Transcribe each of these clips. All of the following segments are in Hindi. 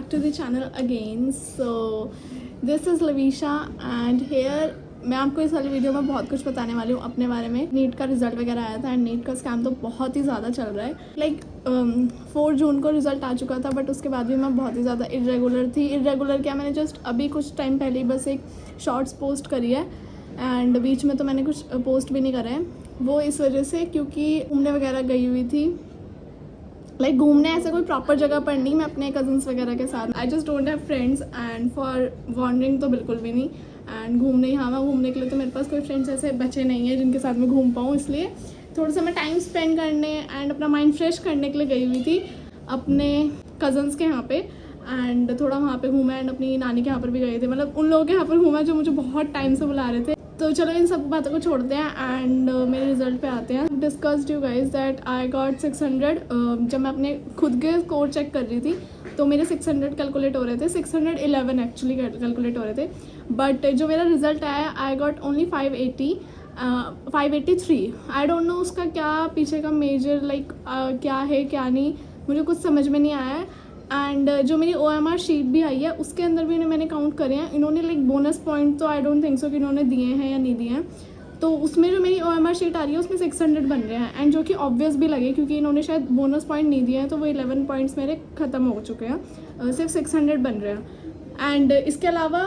back to the channel again. So this is Lavisha and here मैं आपको इस वाली वीडियो में बहुत कुछ बताने वाली हूँ अपने बारे में। नीट का रिजल्ट वगैरह आया था एंड नीट का स्कैम तो बहुत ही ज़्यादा चल रहा है। लाइक 4 जून को रिजल्ट आ चुका था बट उसके बाद भी मैं बहुत ही ज़्यादा इरेगुलर थी। इरेगुलर क्या, मैंने जस्ट अभी कुछ टाइम पहले ही बस एक शॉर्ट्स पोस्ट करी है एंड बीच में तो मैंने कुछ पोस्ट भी नहीं करा है। वो इस वजह से क्योंकि घूमने वगैरह गई हुई थी। लाइक घूमने ऐसे कोई प्रॉपर जगह पर नहीं, मैं अपने कज़न्स वगैरह के साथ। I just don't have friends and for wandering तो बिल्कुल भी नहीं। एंड घूमने, हाँ मैं घूमने के लिए तो मेरे पास कोई फ्रेंड्स ऐसे बचे नहीं हैं जिनके साथ मैं घूम पाऊँ, इसलिए थोड़ा सा मैं टाइम स्पेंड करने एंड अपना माइंड फ्रेश करने के लिए गई हुई थी अपने कज़न्स के यहाँ पे। एंड थोड़ा वहाँ पे घूमा एंड अपनी नानी के यहाँ पर भी गए थे, मतलब उन लोगों के यहाँ पर घूमा जो मुझे बहुत टाइम से बुला रहे थे। तो चलो इन सब बातों को छोड़ते हैं एंड मेरे रिजल्ट पे आते हैं। Discussed you guys that I got 600। जब मैं अपने खुद के स्कोर चेक कर रही थी तो मेरे 600 कैलकुलेट हो रहे थे, 611 एक्चुअली कैलकुलेट हो रहे थे। बट जो मेरा रिजल्ट आया I got only 583। I don't know उसका क्या पीछे का मेजर क्या है क्या नहीं, मुझे कुछ समझ में नहीं आया है। एंड जो मेरी OMR शीट भी आई है उसके अंदर भी मैंने काउंट करे हैं। इन्होंने लाइक बोनस पॉइंट तो आई डोंट थिंक सो कि इन्होंने दिए हैं या नहीं दिए हैं। तो उसमें जो मेरी OMR शीट आ रही है उसमें 600 बन रहे हैं एंड जो कि ऑब्वियस भी लगे क्योंकि इन्होंने शायद बोनस पॉइंट नहीं दिए हैं, तो वो 11 पॉइंट्स मेरे ख़त्म हो चुके हैं, सिर्फ 600 बन रहे हैं। एंड इसके अलावा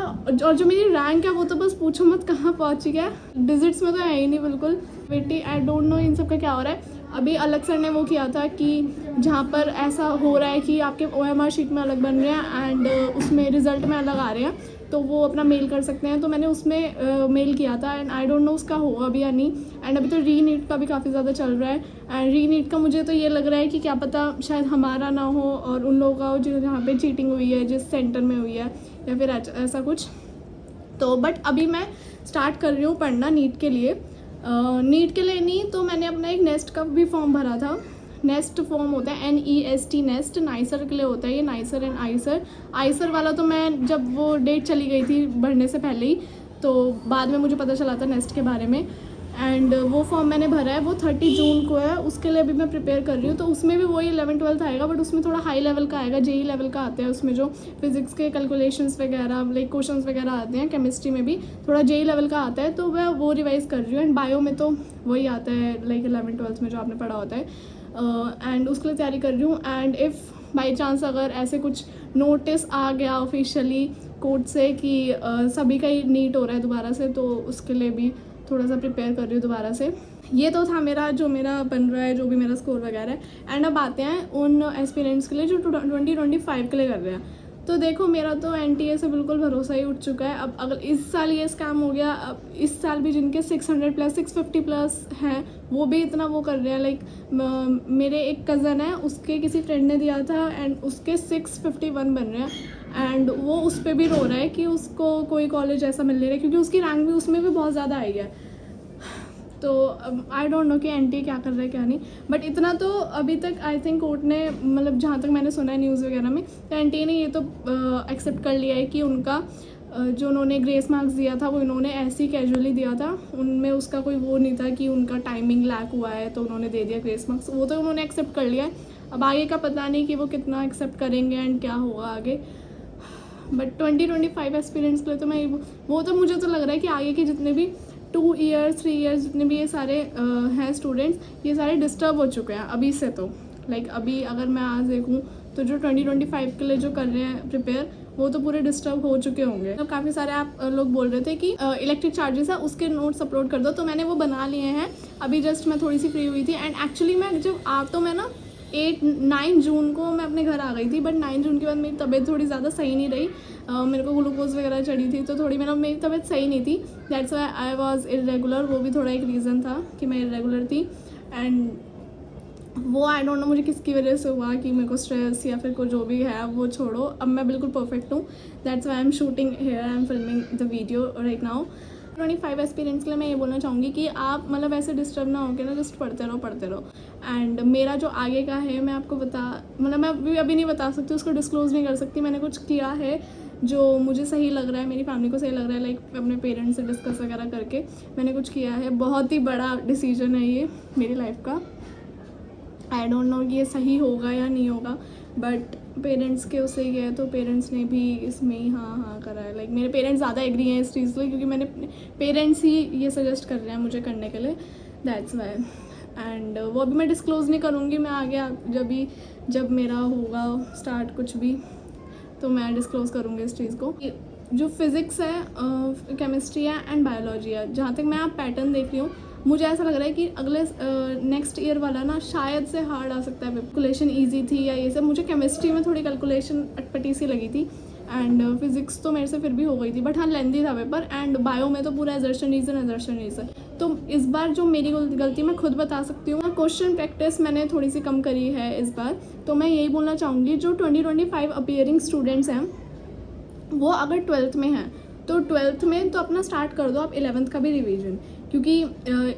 और जो मेरी रैंक है वो तो बस पूछो मत कहाँ पहुँची है, डिजिट्स में तो है ही नहीं बिल्कुल। बेटी आई डोंट नो इन सब का क्या हो रहा है। अभी अलग सर ने वो किया था कि जहाँ पर ऐसा हो रहा है कि आपके OMR शीट में अलग बन रहे हैं एंड उसमें रिज़ल्ट में अलग आ रहे हैं, तो वो अपना मेल कर सकते हैं। तो मैंने उसमें मेल किया था एंड आई डोंट नो उसका होगा भी या नहीं। एंड अभी तो री नीट का भी काफ़ी ज़्यादा चल रहा है एंड री नीट का मुझे तो ये लग रहा है कि क्या पता शायद हमारा ना हो और उन लोगों का हो जो जहाँ पे चीटिंग हुई है, जिस सेंटर में हुई है या फिर ऐसा कुछ। तो बट अभी मैं स्टार्ट कर रही हूँ पढ़ना नीट के लिए। नीट के लिए नहीं तो मैंने अपना एक नेस्ट का भी फॉर्म भरा था। नेस्ट फॉर्म होता है NEST नेस्ट, नाइसर के लिए होता है ये, नाइसर एंड आइसर। आइसर वाला तो मैं जब वो डेट चली गई थी भरने से पहले ही, तो बाद में मुझे पता चला था नेस्ट के बारे में। एंड वो फॉर्म मैंने भरा है, वो 30 जून को है, उसके लिए भी मैं प्रिपेयर कर रही हूँ। तो उसमें भी वही 11-12 आएगा बट उसमें थोड़ा हाई लेवल का आएगा, JEE लेवल का आता है उसमें, जो फिजिक्स के कैलकुलेशंस वगैरह लाइक क्वेश्चंस वगैरह आते हैं। केमिस्ट्री में भी थोड़ा JEE लेवल का आता है, तो मैं वो रिवाइज़ कर रही हूँ। एंड बायो में तो वही आता है लाइक 11-12 में जो आपने पढ़ा होता है। एंड उसके लिए तैयारी कर रही हूँ। एंड इफ़ बाई चांस अगर ऐसे कुछ नोटिस आ गया ऑफिशियली कोर्ट से कि सभी का ही नीट हो रहा है दोबारा से, तो उसके लिए भी थोड़ा सा प्रिपेयर कर रही हूँ दोबारा से। ये तो था मेरा जो मेरा बन रहा है, जो भी मेरा स्कोर वगैरह है। एंड अब आते हैं उन एस्पिरेंट्स के लिए जो 2025 के लिए कर रहे हैं। तो देखो मेरा तो NTA से बिल्कुल भरोसा ही उठ चुका है। अब अगर इस साल ये स्कैम हो गया, अब इस साल भी जिनके 600 प्लस 650 प्लस हैं वो भी इतना वो कर रहे हैं। लाइक मेरे एक कज़न है, उसके किसी फ्रेंड ने दिया था एंड उसके 651 बन रहे हैं एंड वो उस पर भी रो रहा है कि उसको कोई कॉलेज ऐसा मिल नहीं रहा है क्योंकि उसकी रैंक भी उसमें भी बहुत ज़्यादा आई है। तो आई डोंट नो कि NTA क्या कर रहा है क्या नहीं, बट इतना तो अभी तक आई थिंक कोर्ट ने, मतलब जहाँ तक मैंने सुना है न्यूज़ वगैरह में, तो NTA ने ये तो एक्सेप्ट कर लिया है कि उनका जो उन्होंने ग्रेस मार्क्स दिया था वो इन्होंने ऐसे ही कैजुअली दिया था, उनमें उसका कोई वो नहीं था कि उनका टाइमिंग लैक हुआ है तो उन्होंने दे दिया ग्रेस मार्क्स, वो तो उन्होंने एक्सेप्ट कर लिया है। अब आगे का पता नहीं कि वो कितना एक्सेप्ट करेंगे एंड क्या होगा आगे। बट 2025 एक्सपीरियंस के लिए तो मैं वो तो मुझे तो लग रहा है कि आगे के जितने भी 2 ईयर्स 3 ईयर्स जितने भी ये सारे हैं स्टूडेंट्स, ये सारे डिस्टर्ब हो चुके हैं अभी से। तो लाइक अभी अगर मैं आज देखूँ तो जो 2025 के लिए जो कर रहे हैं प्रिपेयर, वो तो पूरे डिस्टर्ब हो चुके होंगे। तो काफ़ी सारे आप लोग बोल रहे थे कि इलेक्ट्रिक चार्जेस है उसके नोट्स अपलोड कर दो, तो मैंने वो बना लिए हैं। अभी जस्ट मैं थोड़ी सी फ्री हुई थी एंड एक्चुअली मैं जब तो मैं ना 9 जून को मैं अपने घर आ गई थी, बट 9 जून के बाद मेरी तबीयत थोड़ी ज़्यादा सही नहीं रही। मेरे को ग्लूकोज वगैरह चढ़ी थी तो थोड़ी मेरी तबीयत सही नहीं थी, that's why I was irregular. वो भी थोड़ा एक रीज़न था कि मैं इरेगुलर थी। एंड वो आई डोंट नो मुझे किसकी वजह से हुआ कि मेरे को स्ट्रेस या फिर कोई जो भी है वो छोड़ो, अब मैं बिल्कुल परफेक्ट हूँ। That's why I am shooting here, I am filming the video right now. 25 experience के लिए मैं ये बोलना चाहूँगी कि आप मतलब ऐसे डिस्टर्ब ना होकर ना जस्ट पढ़ते रहो। एंड मेरा जो आगे का है मैं आपको मतलब मैं अभी नहीं बता सकती, उसको डिस्क्लोज़ नहीं कर सकती। मैंने कुछ किया है जो मुझे सही लग रहा है, मेरी फैमिली को सही लग रहा है, लाइक अपने पेरेंट्स से डिस्कस वगैरह करके मैंने कुछ किया है। बहुत ही बड़ा डिसीजन है ये मेरी लाइफ का। आई डोंट नो कि ये सही होगा या नहीं होगा, बट पेरेंट्स के उससे ही है, तो पेरेंट्स ने भी इसमें ही हाँ करा है। लाइक मेरे पेरेंट्स ज़्यादा एग्री हैं इस चीज़ से, क्योंकि मैंने पेरेंट्स ही ये सजेस्ट कर रहे हैं मुझे करने के लिए, दैट्स वाई। एंड वो भी मैं डिस्क्लोज़ नहीं करूँगी, मैं आगे जब मेरा होगा स्टार्ट कुछ भी तो मैं डिस्क्लोज़ करूँगी इस चीज़ को। जो फिज़िक्स है, केमिस्ट्री है एंड बायोलॉजी है, जहाँ तक मैं आप पैटर्न देख रही हूँ, मुझे ऐसा लग रहा है कि अगले नेक्स्ट ईयर वाला ना शायद से हार्ड आ सकता है। कैलकुलेशन इजी थी या ये सब, मुझे केमिस्ट्री में थोड़ी कैलकुलेशन अटपटी सी लगी थी, एंड फिज़िक्स तो मेरे से फिर भी हो गई थी, बट हाँ लेंदी था पेपर। एंड बायो में तो पूरा एजर्शन रीज़न। तो इस बार जो मेरी गलती मैं खुद बता सकती हूँ, क्वेश्चन प्रैक्टिस मैंने थोड़ी सी कम करी है इस बार। तो मैं यही बोलना चाहूँगी, जो 2025 अपीयरिंग स्टूडेंट्स हैं वो अगर 12th में हैं तो 12th में तो अपना स्टार्ट कर दो आप 11th का भी रिवीजन, क्योंकि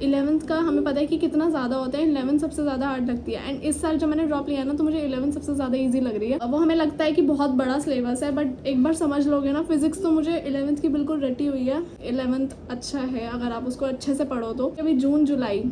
11th का हमें पता है कि कितना ज़्यादा होता है। 11th सबसे ज़्यादा हार्ड लगती है, एंड इस साल जब मैंने ड्रॉप लिया ना तो मुझे 11th सबसे ज़्यादा इजी लग रही है। अब वो हमें लगता है कि बहुत बड़ा सिलेबस है, बट एक बार समझ लोगे ना, फिजिक्स तो मुझे 11th की बिल्कुल रटी हुई है। 11th अच्छा है अगर आप उसको अच्छे से पढ़ो तो। अभी जून, जुलाई,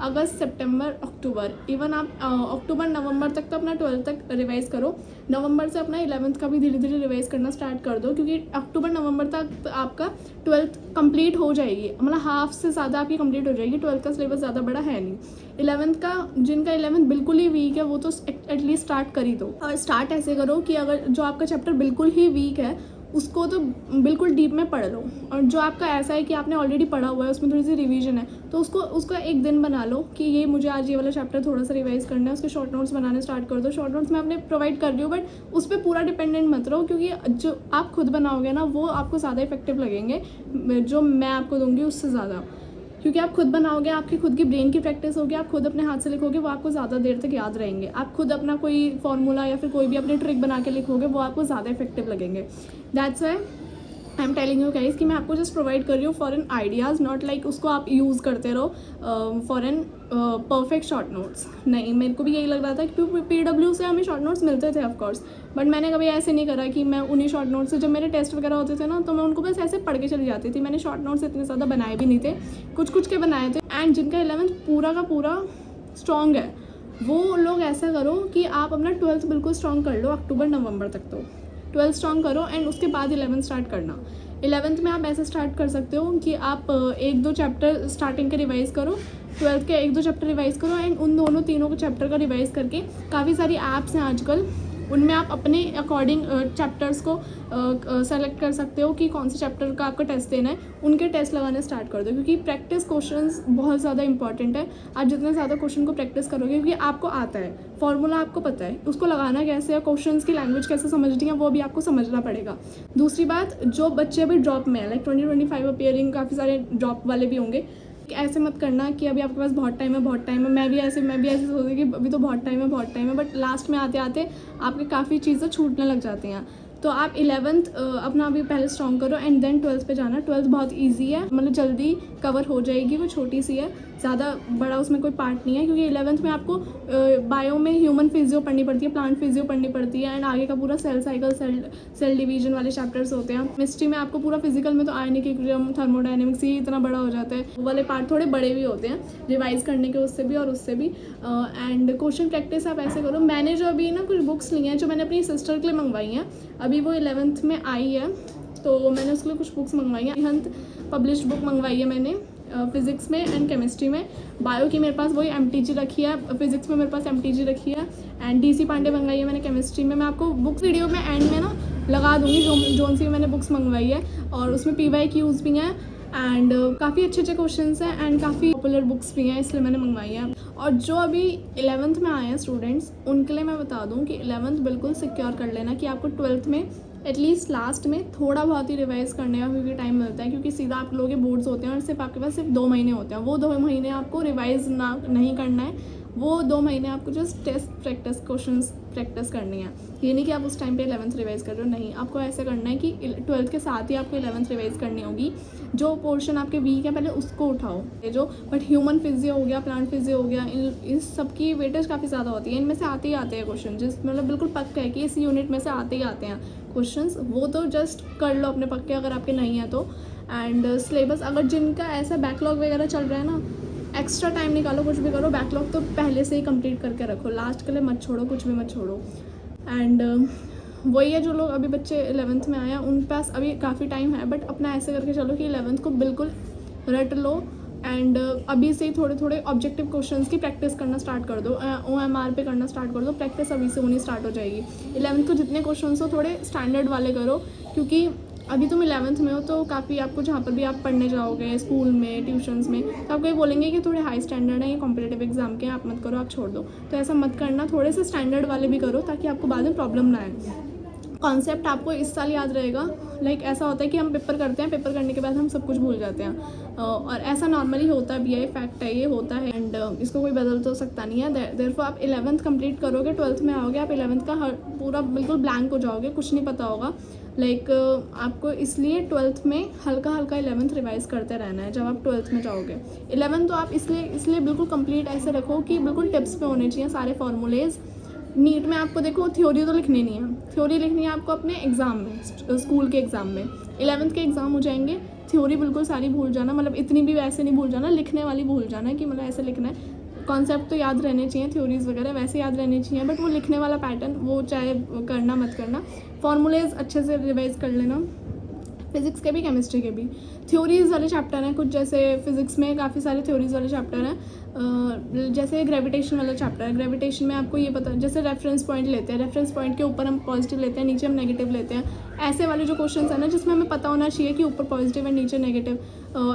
अगस्त, सितंबर, अक्टूबर, इवन आप अक्टूबर नवंबर तक तो अपना 12th तक रिवाइज़ करो। नवंबर से अपना 11th का भी धीरे धीरे रिवाइज़ करना स्टार्ट कर दो, क्योंकि अक्टूबर नवंबर तक आपका 12th कंप्लीट हो जाएगी, मतलब हाफ से ज़्यादा आपकी कंप्लीट हो जाएगी। 12th का सिलेबस ज़्यादा बड़ा है नहीं। 11th का, जिनका 11th बिल्कुल ही वीक है वो तो एटलीस्ट स्टार्ट कर ही दो। और स्टार्ट ऐसे करो कि अगर जो आपका चैप्टर बिल्कुल ही वीक है उसको तो बिल्कुल डीप में पढ़ लो, और जो आपका ऐसा है कि आपने ऑलरेडी पढ़ा हुआ है उसमें थोड़ी सी रिवीजन है तो उसका एक दिन बना लो कि ये मुझे आज ये वाला चैप्टर थोड़ा सा रिवाइज करना है। उसके शॉर्ट नोट्स बनाने स्टार्ट कर दो। शॉर्ट नोट्स मैं अपने प्रोवाइड कर रही हूँ, बट उस पर पूरा डिपेंडेंट मत रहो, क्योंकि जो आप खुद बनाओगे ना वो आपको ज़्यादा इफेक्टिव लगेंगे, जो मैं आपको दूँगी उससे ज़्यादा, क्योंकि आप खुद बनाओगे, आपकी खुद की ब्रेन की प्रैक्टिस होगी, आप खुद अपने हाथ से लिखोगे, वो आपको ज़्यादा देर तक याद रहेंगे। आप खुद अपना कोई फॉर्मूला या फिर कोई भी अपनी ट्रिक बना के लिखोगे, वो आपको ज़्यादा इफेक्टिव लगेंगे। That's why I am telling you guys कि मैं आपको जस्ट प्रोवाइड कर रही हूँ for an ideas, not like उसको आप यूज़ करते रहो for an perfect short notes. नहीं, मेरे को भी यही लग रहा था कि PW से हमें शॉर्ट नोट्स मिलते थे ऑफकोर्स, बट मैंने कभी ऐसे नहीं करा कि मैं उन्हीं शॉर्ट नोट्स से, जब मेरे टेस्ट वगैरह होते थे ना तो मैं उनको बस ऐसे पढ़ के चली जाती थी। मैंने शॉर्ट नोट्स इतने ज़्यादा बनाए भी नहीं थे, कुछ के बनाए थे। एंड जिनका 11th पूरा का पूरा स्ट्रॉन्ग है वो लोग ऐसा करो कि आप अपना 12th बिल्कुल स्ट्रॉन्ग कर लो अक्टूबर नवंबर तक। तो 12th स्ट्रॉन्ग करो एंड उसके बाद 11th स्टार्ट करना। 11th में आप ऐसे स्टार्ट कर सकते हो कि आप 1-2 चैप्टर स्टार्टिंग के रिवाइज़ करो, 12th के 1-2 चैप्टर रिवाइज़ करो, एंड उन तीनों चैप्टर का रिवाइज़ करके काफ़ी सारी ऐप्स हैं आजकल, उनमें आप अपने अकॉर्डिंग चैप्टर्स को सेलेक्ट कर सकते हो कि कौन से चैप्टर का आपका टेस्ट देना है, उनके टेस्ट लगाने स्टार्ट कर दो, क्योंकि प्रैक्टिस क्वेश्चंस बहुत ज़्यादा इंपॉर्टेंट है। आप जितने ज़्यादा क्वेश्चन को प्रैक्टिस करोगे, क्योंकि आपको आता है, फॉर्मूला आपको पता है, उसको लगाना कैसे है, क्वेश्चंस की लैंग्वेज कैसे समझनी है वो भी आपको समझना पड़ेगा। दूसरी बात, जो बच्चे अभी ड्रॉप में है, लाइक 2025 अपीयरिंग, काफ़ी सारे ड्रॉप वाले भी होंगे, ऐसे मत करना कि अभी आपके पास बहुत टाइम है। मैं भी ऐसे सोचती कि अभी तो बहुत टाइम है, बट लास्ट में आते आते आपके काफ़ी चीज़ें छूटने लग जाती हैं। तो आप 11th अपना अभी पहले स्ट्रॉन्ग करो एंड देन 12th पे जाना। 12th बहुत इजी है, मतलब जल्दी कवर हो जाएगी, वो छोटी सी है, ज़्यादा बड़ा उसमें कोई पार्ट नहीं है। क्योंकि 11th में आपको बायो में ह्यूमन फिजियो पढ़नी पड़ती है, प्लांट फिजियो पढ़नी पड़ती है, एंड आगे का पूरा सेल साइकिल, सेल डिवीजन वाले चैप्टर्स होते हैं। केमिस्ट्री में आपको पूरा फिजिकल में तो आयनिक इक्विलिब्रियम, थर्मोडायनेमिक्स, ये इतना बड़ा हो जाता है, वो वाले पार्ट थोड़े बड़े भी होते हैं रिवाइज करने के, उससे भी और उससे भी। एंड क्वेश्चन प्रैक्टिस आप ऐसे करो। मैंने जो अभी ना कुछ बुक्स ली हैं जो मैंने अपनी सिस्टर के लिए मंगवाई हैं, अभी वो 11th में आई है तो मैंने उसके लिए कुछ बुक्स मंगवाई हैं। हंत पब्लिश्ड बुक मंगवाई है मैंने फिज़िक्स में एंड केमिस्ट्री में। बायो की मेरे पास वही MTG रखी है, फिज़िक्स में मेरे पास MTG रखी है, एंड DC पांडे मंगवाई है मैंने केमिस्ट्री में। मैं आपको बुक्स वीडियो में एंड में ना लगा दूँगी जोन सी मैंने बुक्स मंगवाई है, और उसमें PYQs भी हैं एंड काफ़ी अच्छे क्वेश्चंस हैं एंड काफ़ी पॉपुलर बुक्स भी हैं, इसलिए मैंने मंगवाई है। और जो अभी 11th में आए हैं स्टूडेंट्स, उनके लिए मैं बता दूं कि 11th बिल्कुल सिक्योर कर लेना कि आपको 12th में एटलीस्ट लास्ट में थोड़ा बहुत ही रिवाइज़ करने का क्योंकि टाइम मिलता है, क्योंकि सीधा आप लोगों के बोर्ड्स होते हैं और सिर्फ आपके पास सिर्फ 2 महीने होते हैं। वो 2 महीने आपको रिवाइज़ नहीं करना है, वो 2 महीने आपको just test practice questions practice करनी है। ये नहीं कि आप उस टाइम पे 11th रिवाइज़ कर रहे हो, नहीं, आपको ऐसा करना है कि 12th के साथ ही आपको 11th रिवाइज़ करनी होगी। जो पोर्शन आपके वीक है पहले उसको उठाओ, ये जो बट ह्यूमन फिजियो हो गया, प्लांट फिजियो हो गया, इस सब की वेटेज काफ़ी ज़्यादा होती है, इनमें से आते ही आते हैं क्वेश्चन, जिस मतलब बिल्कुल पक्का है कि इस यूनिट में से आते ही आते हैं क्वेश्चंस, वो तो जस्ट कर लो अपने पक्के, अगर आपके नहीं है तो। एंड सिलेबस अगर जिनका ऐसा बैकलॉग वगैरह चल रहा है ना, एक्स्ट्रा टाइम निकालो, कुछ भी करो, बैकलॉग तो पहले से ही कंप्लीट करके रखो, लास्ट के लिए मत छोड़ो, कुछ भी मत छोड़ो। एंड वही है, जो लोग अभी बच्चे 11th में आए हैं उन पास अभी काफ़ी टाइम है, बट अपना ऐसे करके चलो कि 11th को बिल्कुल रट लो एंड अभी से ही थोड़े थोड़े ऑब्जेक्टिव क्वेश्चंस की प्रैक्टिस करना स्टार्ट कर दो, OMR पे करना स्टार्ट कर दो, प्रैक्टिस अभी से होनी स्टार्ट हो जाएगी। 11th को जितने क्वेश्चंस हो थोड़े स्टैंडर्ड वाले करो, क्योंकि अभी तुम 11th में हो तो काफ़ी आपको जहाँ पर भी आप पढ़ने जाओगे स्कूल में ट्यूशन्स में तो आपको ये बोलेंगे कि थोड़े हाई स्टैंडर्ड है, ये कॉम्पिटिटिव एग्जाम के हैं, आप मत करो, आप छोड़ दो। तो ऐसा मत करना, थोड़े से स्टैंडर्ड वाले भी करो ताकि आपको बाद में प्रॉब्लम ना आए। कॉन्सेप्ट आपको इस साल याद रहेगा। लाइक ऐसा होता है कि हम पेपर करते हैं, पेपर करने के बाद हम सब कुछ भूल जाते हैं, और ऐसा नॉर्मली होता भी है, फैक्ट है, ये होता है एंड इसको कोई बदल तो सकता नहीं है। देयरफॉर आप 11th कंप्लीट करोगे, 12th में आओगे, आप 11th का हर पूरा बिल्कुल ब्लैंक हो जाओगे, कुछ नहीं पता होगा। लाइक आपको इसलिए 12th में हल्का हल्का 11th रिवाइज करते रहना है जब आप 12th में जाओगे। 11th तो आप इसलिए बिल्कुल कंप्लीट ऐसे रखो कि बिल्कुल टिप्स पे होने चाहिए सारे फॉर्मूलेज। नीट में आपको देखो थ्योरी तो लिखनी नहीं है, थ्योरी लिखनी है आपको अपने एग्ज़ाम में, स्कूल के एग्ज़ाम में। 11th के एग्ज़ाम हो जाएंगे, थ्योरी बिल्कुल सारी भूल जाना, मतलब इतनी भी वैसे नहीं भूल जाना, लिखने वाली भूल जाना कि मतलब ऐसे लिखना है। कॉन्सेप्ट तो याद रहने चाहिए, थ्योरीज वगैरह वैसे याद रहने चाहिए, बट वो लिखने वाला पैटर्न वो चाहे करना मत करना। फॉर्मूलेज अच्छे से रिवाइज कर लेना, फिज़िक्स के भी केमिस्ट्री के भी। थ्योरीज़ वाले चैप्टर हैं कुछ, जैसे फिज़िक्स में काफ़ी सारे थ्योरीज़ वाले चैप्टर हैं, जैसे ग्रेविटेशन वाला चैप्टर है। ग्रेविटेशन में आपको ये पता, जैसे रेफरेंस पॉइंट लेते हैं, रेफरेंस पॉइंट के ऊपर हम पॉजिटिव लेते हैं, नीचे हम नेगेटिव लेते हैं। ऐसे वाले जो क्वेश्चंस हैं ना, जिसमें हमें पता होना चाहिए कि ऊपर पॉजिटिव है नीचे नेगेटिव,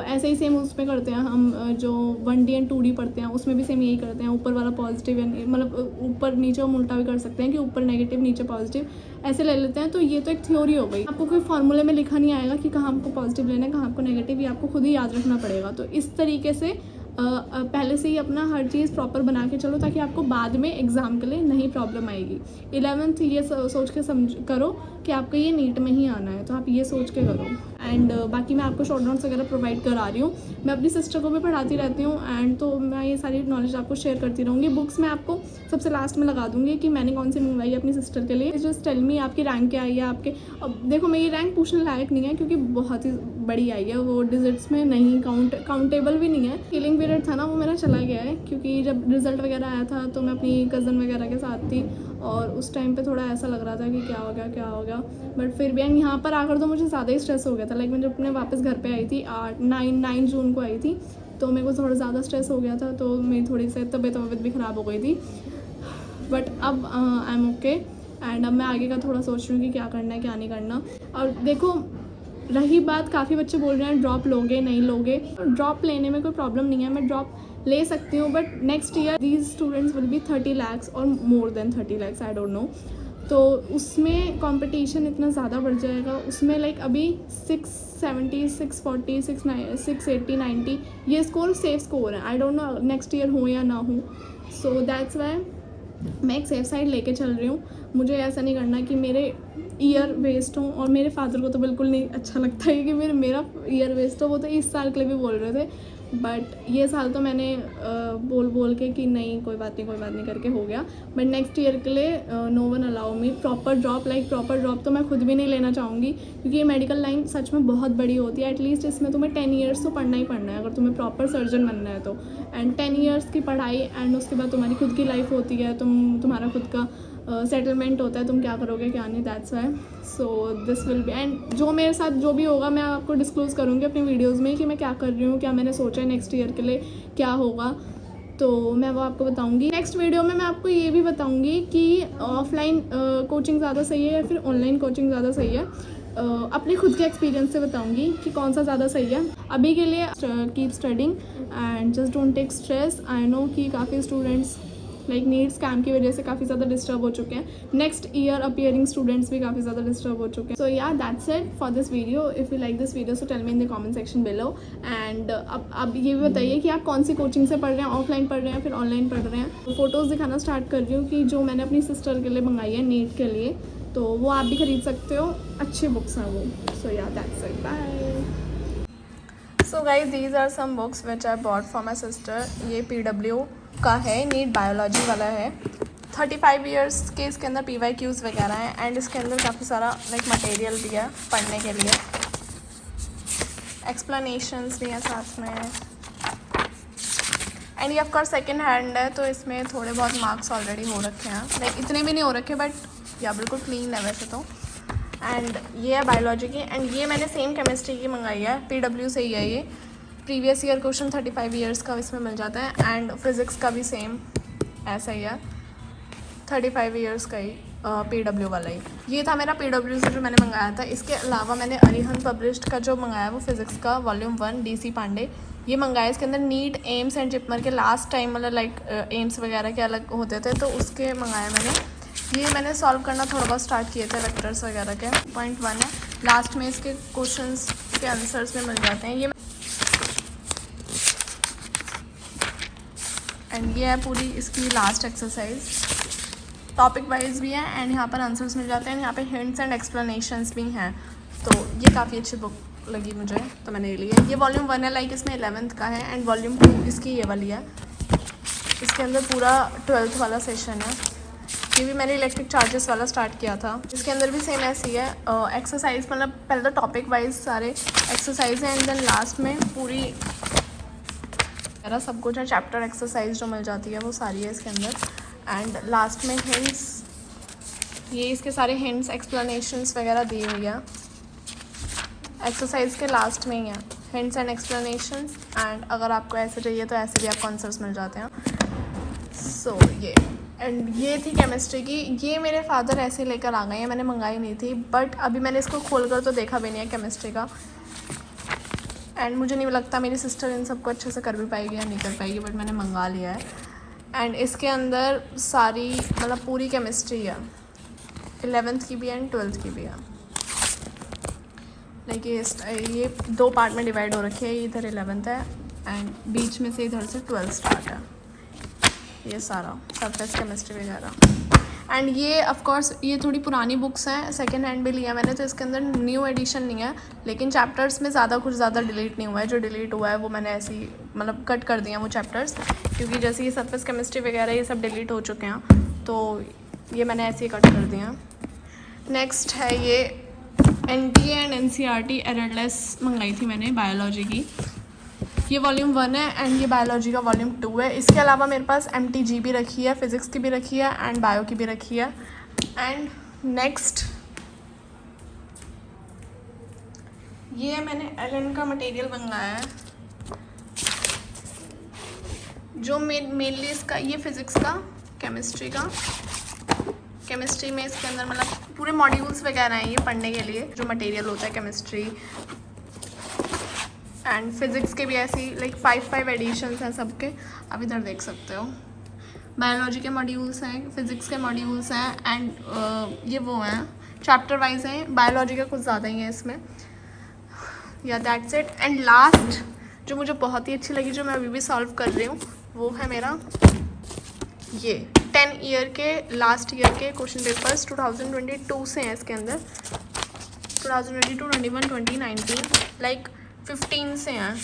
ऐसे ही सेम उसमें करते हैं हम। जो 1D एंड 2D पढ़ते हैं उसमें भी सेम यही करते हैं, ऊपर वाला पॉजिटिव है, मतलब ऊपर नीचे हम उल्टा भी कर सकते हैं कि ऊपर नेगेटिव नीचे पॉजिटिव, ऐसे ले लेते हैं। तो ये तो एक थ्योरी हो गई, आपको कोई फॉर्मूले में लिखा नहीं आएगा कि कहाँ आपको पॉजिटिव लेना है कहाँ आपको नेगेटिव, ये आपको खुद ही याद रखना पड़ेगा। तो इस तरीके से पहले से ही अपना हर चीज़ प्रॉपर बना के चलो ताकि आपको बाद में एग्ज़ाम के लिए नहीं प्रॉब्लम आएगी। 11th ये सोच के करो कि आपको ये नीट में ही आना है, तो आप ये सोच के करो। एंड बाकी मैं आपको शॉर्ट नोट्स वगैरह प्रोवाइड करा रही हूँ, मैं अपनी सिस्टर को भी पढ़ाती रहती हूँ एंड तो मैं ये सारी नॉलेज आपको शेयर करती रहूँगी। बुक्स मैं आपको सबसे लास्ट में लगा दूँगी कि मैंने कौन सी मंगवाई है अपनी सिस्टर के लिए। जस्ट टेल मी आपकी रैंक क्या आई है आपके। अब देखो मेरी रैंक पूछने लायक नहीं है क्योंकि बहुत ही बड़ी आई है, वो डिजिट्स में नहीं काउंटेबल भी नहीं है। फीलिंग पीरियड था ना वो मेरा चला गया है, क्योंकि जब रिज़ल्ट वगैरह आया था तो मैं अपनी कज़न वगैरह के साथ थी और उस टाइम पे थोड़ा ऐसा लग रहा था कि क्या हो गया। बट फिर भी एंड यहाँ पर आकर तो मुझे ज़्यादा ही स्ट्रेस हो गया था। लाइक मैं जब अपने वापस घर पे आई थी 9 जून को आई थी, तो मेरे को थोड़ा ज़्यादा स्ट्रेस हो गया था, तो मेरी थोड़ी सी तबीयत भी ख़राब हो गई थी। बट अब आई एम ओके एंड अब मैं आगे का थोड़ा सोच रही हूँ कि क्या करना है क्या नहीं करना। और देखो रही बात, काफ़ी बच्चे बोल रहे हैं ड्रॉप लोगे नहीं लोगे, ड्रॉप लेने में कोई प्रॉब्लम नहीं है, मैं ड्रॉप ले सकती हूँ। But next year these students will be 30 lakhs और more than 30 lakhs, I don't know. तो उसमें कंपटीशन इतना ज़्यादा बढ़ जाएगा, उसमें लाइक अभी 670 640 680 90 ये स्कोर सेफ स्कोर है। I don't know next year हो या ना हो, सो दैट्स वाई मैं एक सेफ साइड लेके चल रही हूँ। मुझे ऐसा नहीं करना कि मेरे ईयर वेस्ट हो, और मेरे फादर को तो बिल्कुल नहीं अच्छा लगता है कि मेरा ईयर वेस्ट हो। वो तो इस साल के लिए भी बोल रहे थे, बट ये साल तो मैंने बोल के कि नहीं कोई बात नहीं करके हो गया। बट नेक्स्ट ईयर के लिए no one allow me proper drop तो मैं खुद भी नहीं लेना चाहूँगी, क्योंकि ये मेडिकल लाइन सच में बहुत बड़ी होती है। एटलीस्ट इसमें तुम्हें 10 years तो पढ़ना ही पढ़ना है अगर तुम्हें प्रॉपर सर्जन बनना है तो। एंड 10 years की पढ़ाई एंड उसके बाद तुम्हारी खुद की लाइफ होती है, तुम्हारा खुद का सेटलमेंट होता है, तुम क्या करोगे क्या नहीं। That's why so this will be, and जो मेरे साथ जो भी होगा मैं आपको डिस्क्लोज़ करूँगी अपनी वीडियोज़ में कि मैं क्या कर रही हूँ, क्या मैंने सोचा है नेक्स्ट ईयर के लिए क्या होगा, तो मैं वो आपको बताऊँगी। नेक्स्ट वीडियो में मैं आपको ये भी बताऊँगी कि ऑफलाइन कोचिंग ज़्यादा सही है या फिर ऑनलाइन कोचिंग ज़्यादा सही है। अपने खुद के एक्सपीरियंस से बताऊँगी कि कौन सा ज़्यादा सही है। अभी के लिए keep studying and just don't take stress. I know कि काफ़ी स्टूडेंट्स लाइक नीट स्कैम की वजह से काफ़ी ज़्यादा डिस्टर्ब हो चुके हैं, नेक्स्ट ईयर अपीयरिंग स्टूडेंट्स भी काफ़ी ज़्यादा डिस्टर्ब हो चुके हैं। So ya that's it for this video. If you like this video so tell me in the comment section below. And अब ये भी बताइए कि आप कौन सी कोचिंग से पढ़ रहे हैं, ऑफलाइन पढ़ रहे हैं फिर ऑनलाइन पढ़ रहे हैं। फ़ोटोज़ दिखाना स्टार्ट कर रही हूँ कि जो मैंने अपनी सिस्टर के लिए मंगाई है नीट के लिए, तो वो आप भी खरीद सकते हो, अच्छी बुक्स हैं वो। So ya that's it, bye. So guys these are some books which I bought for my sister. ये PW का है, नीट बायोलॉजी वाला है। 35 years के इसके अंदर PYQs वगैरह हैं एंड इसके अंदर काफ़ी सारा लाइक मटेरियल भी है पढ़ने के लिए, एक्सप्लेनेशंस भी हैं साथ में। एंड ये ऑफकोर्स सेकेंड हैंड है, तो इसमें थोड़े बहुत मार्क्स ऑलरेडी हो रखे हैं, लाइक इतने भी नहीं हो रखे बट या बिल्कुल क्लीन है वैसे तो। एंड ये है बायोलॉजी की, एंड ये मैंने सेम केमिस्ट्री की मंगाई है, PW से ही है ये। प्रीवियस ईयर क्वेश्चन 35 ईयर्स का इसमें मिल जाता है। एंड फिज़िक्स का भी सेम ऐसा ही है, 35 ईयर्स का ही PW वाला ही। ये था मेरा PW से जो मैंने मंगाया था। इसके अलावा मैंने अरिहंत पब्लिश्ड का जो मंगाया वो फिज़िक्स का वॉल्यूम 1 DC पांडे ये मंगाया। इसके अंदर नीट, एम्स एंड जिपमर के लास्ट टाइम मतलब लाइक एम्स वगैरह के अलग होते थे तो उसके मंगाया मैंने। ये मैंने सॉल्व करना थोड़ा बहुत स्टार्ट किए थे वेक्टर्स वगैरह के। पॉइंट 1 है, लास्ट में इसके क्वेश्चंस के आंसर्स में मिल जाते हैं ये। एंड ये है पूरी इसकी लास्ट एक्सरसाइज, टॉपिक वाइज भी है एंड यहाँ पर आंसर्स मिल जाते हैं। यहाँ पे हिंट्स एंड एक्सप्लेनेशंस भी हैं, तो ये काफ़ी अच्छी बुक लगी मुझे तो मैंने ये लिया। ये वॉल्यूम 1 है, लाइक इसमें 11th का है, एंड वॉल्यूम 2 इसकी ये वाली है। इसके अंदर पूरा 12th वाला सेशन है। ये भी मैंने इलेक्ट्रिक चार्जेस वाला स्टार्ट किया था। इसके अंदर भी सेम ऐसी है, एक्सरसाइज मतलब पहले तो टॉपिक वाइज सारे एक्सरसाइज हैं एंड देन लास्ट में पूरी मेरा सब कुछ है, चैप्टर एक्सरसाइज जो मिल जाती है वो सारी है इसके अंदर। एंड लास्ट में हिंट्स, ये इसके सारे हिंट्स एक्सप्लेनेशंस वगैरह दी हुई है। एक्सरसाइज के लास्ट में ही है हिंट्स एंड एक्सप्लेनेशंस, एंड अगर आपको ऐसे चाहिए तो ऐसे भी आपको आंसर्स मिल जाते हैं। सो ये एंड ये थी केमिस्ट्री की। ये मेरे फादर ऐसे लेकर आ गए हैं, मैंने मंगाई नहीं थी, बट अभी मैंने इसको खोल कर तो देखा भी नहीं है केमिस्ट्री का। एंड मुझे नहीं लगता मेरी सिस्टर इन सबको अच्छे से कर भी पाएगी या नहीं कर पाएगी, बट मैंने मंगा लिया है। एंड इसके अंदर सारी मतलब पूरी केमिस्ट्री है, 11th की भी है एंड 12th की भी है। लाइक ये 2 पार्ट में डिवाइड हो रखी है, इधर 11th है एंड बीच में से इधर से 12th स्टार्ट है। ये सारा सरफेस केमिस्ट्री वगैरह। एंड ये ऑफ कोर्स ये थोड़ी पुरानी बुक्स हैं, सेकंड हैंड भी लिया मैंने, तो इसके अंदर न्यू एडिशन नहीं है, लेकिन चैप्टर्स में कुछ ज़्यादा डिलीट नहीं हुआ है। जो डिलीट हुआ है वो मैंने ऐसे ही मतलब कट कर दिया वो चैप्टर्स, क्योंकि जैसे ये सरफेस केमिस्ट्री वगैरह ये सब डिलीट हो चुके हैं तो ये मैंने ऐसे ही कट कर दिया। नेक्स्ट है ये NTA एंड NCERT एररलेस मंगाई थी मैंने बायोलॉजी की। ये वॉल्यूम 1 है एंड ये बायोलॉजी का वॉल्यूम 2 है। इसके अलावा मेरे पास MTG भी रखी है, फिज़िक्स की भी रखी है एंड बायो की भी रखी है। एंड नेक्स्ट ये मैंने LN का मटेरियल मंगाया है, जो मेनली इसका ये फिज़िक्स का, केमिस्ट्री का। केमिस्ट्री में इसके अंदर मतलब पूरे मॉड्यूल्स वगैरह हैं ये पढ़ने के लिए, जो मटेरियल होता है केमिस्ट्री एंड फिज़िक्स के भी ऐसी लाइक 5 एडिशंस हैं सबके, आप इधर देख सकते हो। बायोलॉजी के मॉड्यूल्स हैं, फिज़िक्स के मॉड्यूल्स हैं एंड ये वो हैं चैप्टर वाइज हैं। बायोलॉजी का कुछ ज़्यादा ही है इसमें, या दैट्स इट। एंड लास्ट जो मुझे बहुत ही अच्छी लगी, जो मैं अभी भी सॉल्व कर रही हूँ, वो है मेरा ये 10 ईयर के लास्ट ईयर के क्वेश्चन पेपर्स 2022 से हैं। इसके अंदर 2022, 21, 2019 लाइक 15 से हैं,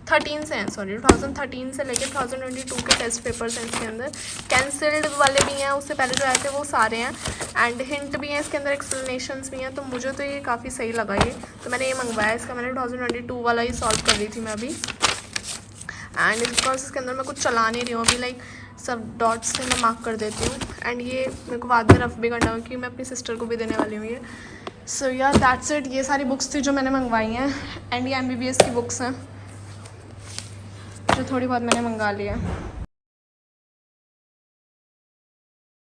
13 से हैं, सॉरी 2013 से लेकर 2022 के टेस्ट पेपर्स हैं इसके अंदर। कैंसल्ड वाले भी हैं, उससे पहले जो आए थे वो सारे हैं एंड हिंट भी हैं इसके अंदर, एक्सप्लेनेशंस भी हैं। तो मुझे तो ये काफ़ी सही लगा ये, तो मैंने ये मंगवाया। इसका मैंने 2022 वाला ही सॉल्व कर रही थी मैं अभी। एंड ऑफकोर्स इसके अंदर मैं कुछ चला नहीं रही हूँ अभी, लाइक सब डॉट्स से मैं मार्क कर देती हूँ। एंड ये मेरे को बाद में रफ भी करना होगा, क्योंकि मैं अपनी सिस्टर को भी देने वाली हूँ ये। सो यार दैट्स इट। ये सारी बुक्स थी जो मैंने मंगवाई हैं एंड ये MBBS की बुक्स हैं जो थोड़ी बहुत मैंने मंगा ली है।